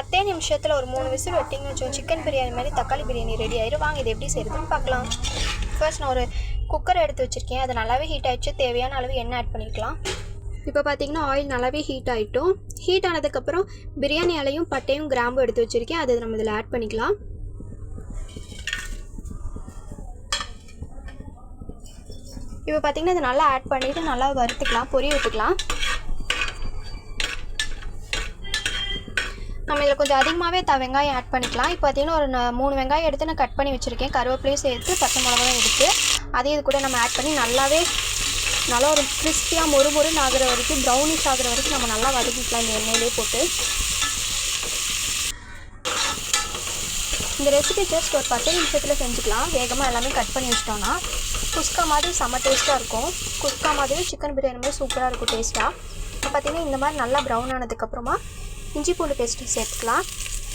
10 நிமிஷத்தில் ஒரு 3 விசில் வெட்டிங்கன்னு வச்சோம் சிக்கன் பிரியாணி மாதிரி தக்காளி பிரியாணி ரெடி ஆயிடும். வாங்க இது எப்படி செய்கிறதுன்னு பார்க்கலாம். ஃபர்ஸ்ட் நான் ஒரு குக்கர் எடுத்து வச்சுருக்கேன். அது நல்லாவே ஹீட் ஆகிடுச்சு. தேவையான அளவு எண்ணெய் ஆட் பண்ணிக்கலாம். இப்போ பார்த்தீங்கன்னா ஆயில் நல்லாவே ஹீட் ஆகிட்டும். ஹீட் ஆனதுக்கப்புறம் பிரியாணி இலையும் பட்டையும் கிராம்பும் எடுத்து வச்சுருக்கேன். அது நம்ம இதில் ஆட் பண்ணிக்கலாம். இப்போ பார்த்தீங்கன்னா இது நல்லா ஆட் பண்ணிவிட்டு நல்லா வறுத்துக்கலாம், பொரிய விட்டுக்கலாம். நம்ம இதில் கொஞ்சம் அதிகமாகவே வெங்காயம் ஆட் பண்ணிக்கலாம். இப்போ பார்த்தீங்கன்னா ஒரு 3 வெங்காயம் எடுத்து நான் கட் பண்ணி வச்சுருக்கேன். கருவேப்பிலையும் சேர்த்து பச்சை மிளகாயும் எடுத்து அதையும் இது கூட நம்ம ஆட் பண்ணி நல்லா ஒரு கிறிஸ்பியாக மொறுமொறுன்னு ஆகிற வரைக்கும், ப்ரௌனிஷ் ஆகிற வரைக்கும் நம்ம நல்லா வதக்கிக்கலாம் இந்த எண்ணெயிலே போட்டு. இந்த ரெசிபி ஜஸ்ட் ஒரு 10 நிமிஷத்தில் செஞ்சுக்கலாம். வேகமாக எல்லாமே கட் பண்ணி வச்சிட்டோன்னா குஸ்கா மாதிரி செம்ம டேஸ்ட்டாக இருக்கும். குஸ்கா மாதிரி சிக்கன் பிரியாணி மாதிரி சூப்பராக இருக்கும் டேஸ்ட்டாக. இப்போ பார்த்தீங்கன்னா இந்த மாதிரி நல்லா ப்ரௌன் ஆனதுக்கப்புறமா இஞ்சி பூண்டு பேஸ்ட்டு சேர்த்துக்கலாம்.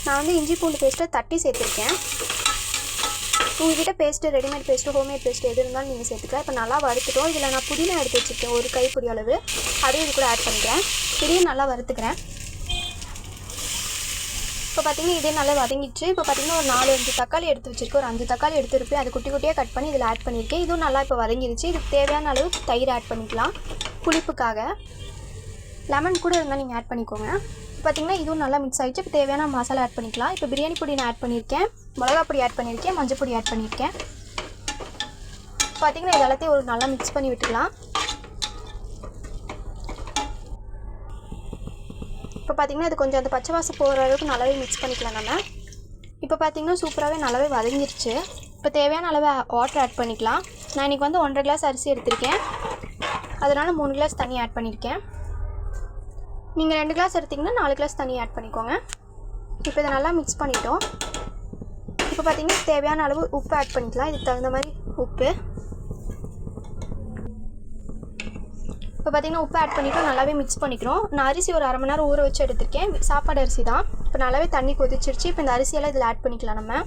நான் வந்து இஞ்சி பூண்டு பேஸ்ட்டை தட்டி சேர்த்துருக்கேன். உங்கள்கிட்ட paste readymade paste homemade paste எது இருந்தாலும் நீங்கள் சேர்த்துக்கலாம். இப்போ நல்லா வறுத்துட்டோம். இதில் நான் புதினா எடுத்து வச்சுருக்கேன், ஒரு கைப்பிடி அளவு. அதையும் இது கூட ஆட் பண்ணிக்கிறேன். இதையும் நல்லா வறுத்துக்கிறேன். இப்போ பார்த்தீங்கன்னா இதே நல்லா வதங்கிடுச்சு. இப்போ பார்த்தீங்கன்னா ஒரு 4-5 தக்காளி எடுத்து வச்சுருக்கேன். ஒரு 5 தக்காளி எடுத்துருப்பேன். அது குட்டி குட்டியாக கட் பண்ணி இதில் ஆட் பண்ணியிருக்கேன். இதுவும் நல்லா இப்போ வதங்கிடுச்சு. இதுக்கு தேவையான அளவு தயிர் ஆட் பண்ணிக்கலாம் புளிப்புக்காக. லெமன் கூட இருந்தால் நீங்கள் ஆட் பண்ணிக்கோங்க. பார்த்திங்கன்னா இதுவும் நல்லா மிக்ஸ் ஆகிடுச்சு. இப்போ தேவையான மசாலா ஆட் பண்ணிக்கலாம். இப்போ பிரியாணி பொடி நான் ஆட் பண்ணியிருக்கேன், மிளகா பொடி ஆட் பண்ணியிருக்கேன், மஞ்சள் பொடி ஆட் பண்ணியிருக்கேன். பார்த்திங்கன்னா இது எல்லாத்தையும் ஒரு நல்லா மிக்ஸ் பண்ணி விட்டுக்கலாம். இப்போ பார்த்திங்கன்னா இது கொஞ்சம் அந்த பச்சை வாசம் போகிற அளவுக்கு நல்லாவே மிக்ஸ் பண்ணிக்கலாம் நம்ம. இப்போ பார்த்திங்கன்னா சூப்பராகவே நல்லாவே வதங்கிருச்சு. இப்போ தேவையான அளவு வாட்டர் ஆட் பண்ணிக்கலாம். நான் இன்றைக்கி வந்து 1.5 கிளாஸ் அரிசி எடுத்திருக்கேன், அதனால் 3 கிளாஸ் தண்ணி ஆட் பண்ணியிருக்கேன். நீங்கள் 2 கிளாஸ் எடுத்திங்கன்னா 4 கிளாஸ் தண்ணி ஆட் பண்ணிக்கோங்க. இப்போ இதை நல்லா மிக்ஸ் பண்ணிட்டோம். இப்போ பார்த்திங்கன்னா தேவையான அளவு உப்பு ஆட் பண்ணிக்கலாம். இதுக்கு தகுந்த மாதிரி உப்பு. இப்போ பார்த்திங்கன்னா உப்பு ஆட் பண்ணிவிட்டு நல்லாவே மிக்ஸ் பண்ணிக்கிறோம். நான் அரிசி ஒரு 1/2 மணி நேரம் ஊற வச்சு எடுத்திருக்கேன். சாப்பாடு அரிசி தான். இப்போ நல்லாவே தண்ணி கொதிச்சிருச்சு. இப்போ இந்த அரிசியெல்லாம் இதில் ஆட் பண்ணிக்கலாம் நம்ம.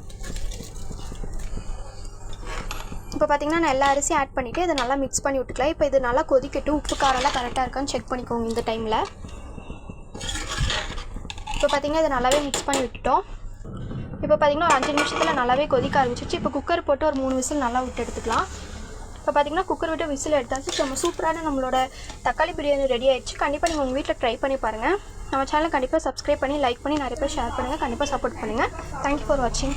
இப்போ பார்த்திங்கன்னா நான் எல்லா அரிசியும் ஆட் பண்ணிவிட்டு இதை நல்லா மிக்ஸ் பண்ணி விட்டுக்கலாம். இப்போ இது நல்லா கொதிக்கட்டும். உப்பு காரெல்லாம் கரெக்டாக இருக்கான்னு செக் பண்ணிக்கோங்க இந்த டைமில். இப்போ பார்த்திங்கன்னா இதை நல்லாவே மிக்ஸ் பண்ணி விட்டுட்டோம். இப்போ பார்த்திங்கன்னா ஒரு 5 நிமிஷத்தில் நல்லாவே கொதிக்க ஆரம்பிச்சிருச்சு. இப்போ குக்கர் போட்டு ஒரு 3 விசில் நல்லா விட்டு எடுத்துக்கலாம். இப்போ பார்த்திங்கன்னா குக்கர் விட்டு விசில் எடுத்தாச்சு. நம்ம சூப்பரான நம்மளோட தக்காளி பிரியாணி ரெடி ஆகிடுச்சு. கண்டிப்பாக நீங்கள் உங்கள் வீட்டில் ட்ரை பண்ணி பாருங்கள். நம்ம சேனலை கண்டிப்பாக சப்ஸ்கிரைப் பண்ணி லைக் பண்ணி நிறைய பேர் ஷேர் பண்ணுங்கள். கண்டிப்பாக சப்போர்ட் பண்ணுங்கள். தேங்க்யூ ஃபார் வாட்சிங்.